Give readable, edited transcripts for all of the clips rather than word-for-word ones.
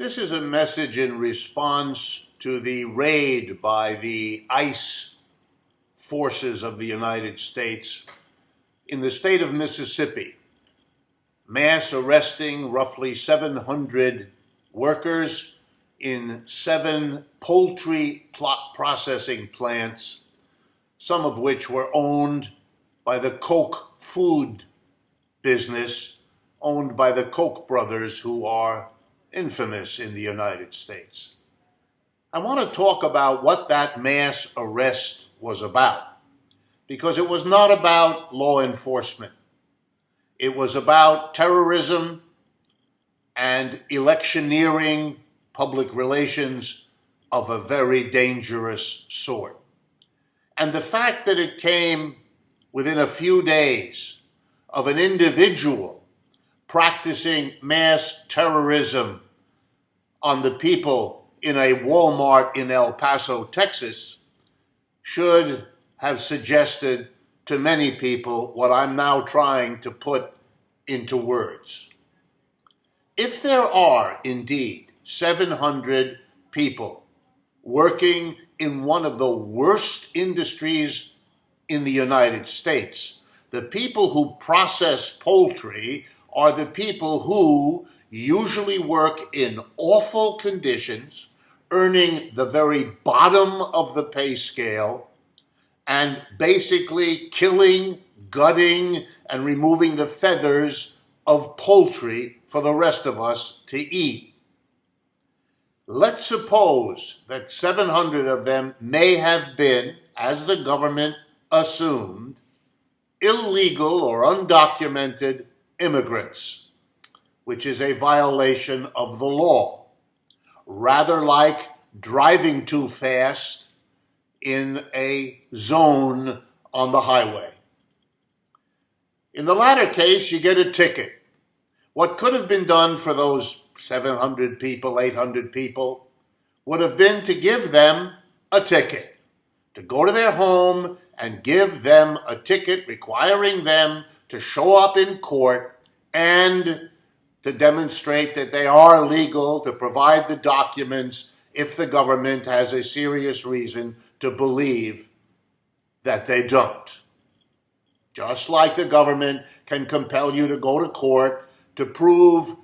This is a message in response to the raid by the ICE forces of the United States in the state of Mississippi, mass arresting roughly 700 workers in 7 poultry processing plants, some of which were owned by the Koch food business, owned by the Koch brothers, who are infamous in the United States. I want to talk about what that mass arrest was about, because it was not about law enforcement. It was about terrorism and electioneering, public relations of a very dangerous sort. And the fact that it came within a few days of an individual practicing mass terrorism on the people in a Walmart in El Paso, Texas, should have suggested to many people what I'm now trying to put into words. If there are indeed 700 people working in one of the worst industries in the United States, the people who process poultry are the people who usually work in awful conditions, earning the very bottom of the pay scale, and basically killing, gutting, and removing the feathers of poultry for the rest of us to eat. Let's suppose that 700 of them may have been, as the government assumed, illegal or undocumented immigrants, which is a violation of the law, rather like driving too fast in a zone on the highway. In the latter case, you get a ticket. What could have been done for those 700 people, 800 people, would have been to give them a ticket, to go to their home and give them a ticket requiring them to show up in court and to demonstrate that they are legal, to provide the documents if the government has a serious reason to believe that they don't. Just like the government can compel you to go to court to prove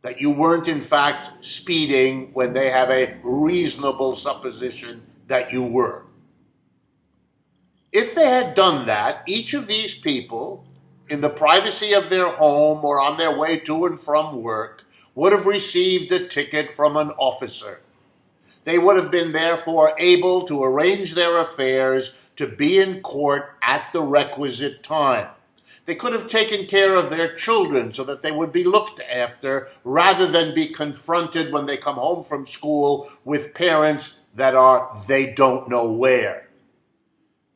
that you weren't in fact speeding when they have a reasonable supposition that you were. If they had done that, each of these people, in the privacy of their home or on their way to and from work, would have received a ticket from an officer. They would have been therefore able to arrange their affairs to be in court at the requisite time. They could have taken care of their children so that they would be looked after, rather than be confronted when they come home from school with parents that are they don't know where.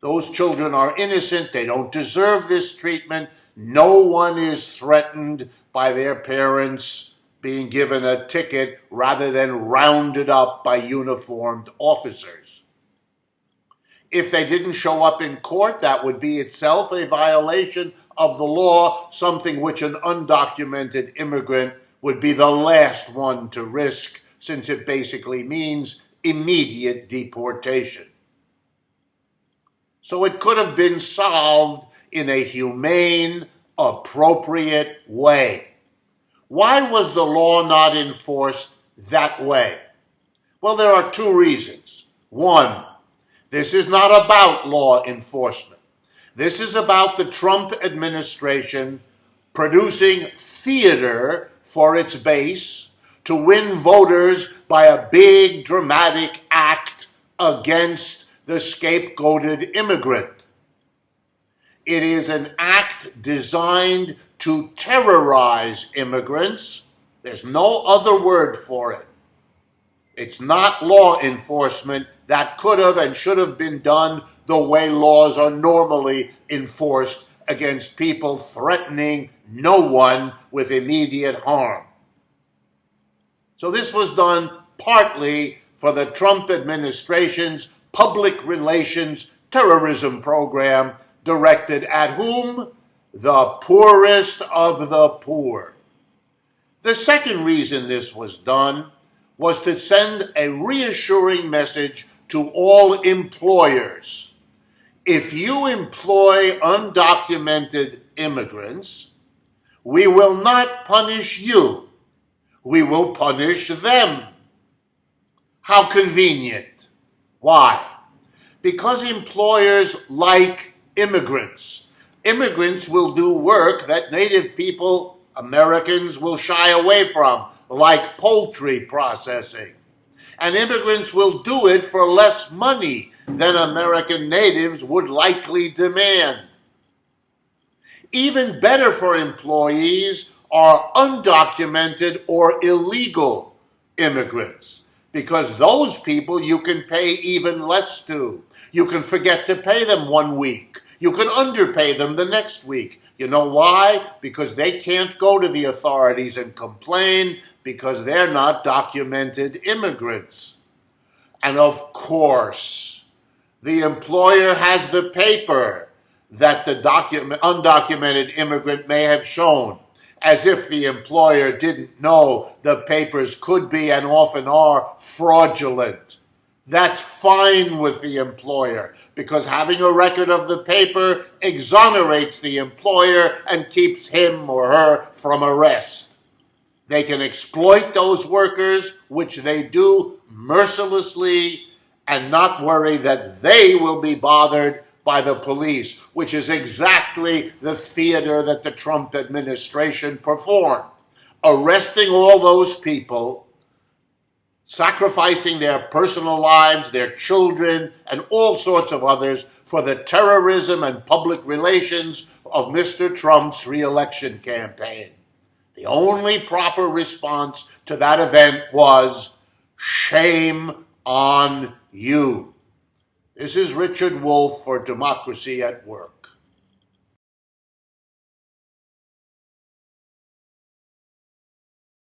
Those children are innocent. They don't deserve this treatment. No one is threatened by their parents being given a ticket rather than rounded up by uniformed officers. If they didn't show up in court, that would be itself a violation of the law, something which an undocumented immigrant would be the last one to risk, since it basically means immediate deportation. So it could have been solved in a humane, appropriate way. Why was the law not enforced that way? Well, there are 2 reasons. 1, this is not about law enforcement. This is about the Trump administration producing theater for its base to win voters by a big dramatic act against the scapegoated immigrant. It is an act designed to terrorize immigrants. There's no other word for it. It's not law enforcement. That could have and should have been done the way laws are normally enforced against people threatening no one with immediate harm. So this was done partly for the Trump administration's public relations terrorism program, directed at whom? The poorest of the poor. The second reason this was done was to send a reassuring message to all employers. If you employ undocumented immigrants, we will not punish you. We will punish them. How convenient. Why? Because employers like immigrants. Immigrants will do work that native people, Americans, will shy away from, like poultry processing. And immigrants will do it for less money than American natives would likely demand. Even better for employees are undocumented or illegal immigrants, because those people you can pay even less to. You can forget to pay them 1 week. You can underpay them the next week. You know why? Because they can't go to the authorities and complain, because they're not documented immigrants. And of course, the employer has the paper that the undocumented immigrant may have shown, as if the employer didn't know the papers could be and often are fraudulent. That's fine with the employer, because having a record of the paper exonerates the employer and keeps him or her from arrest. They can exploit those workers, which they do mercilessly, and not worry that they will be bothered by the police, which is exactly the theater that the Trump administration performed, arresting all those people, sacrificing their personal lives, their children, and all sorts of others for the terrorism and public relations of Mr. Trump's re-election campaign. The only proper response to that event was, shame on you. This is Richard Wolff for Democracy at Work.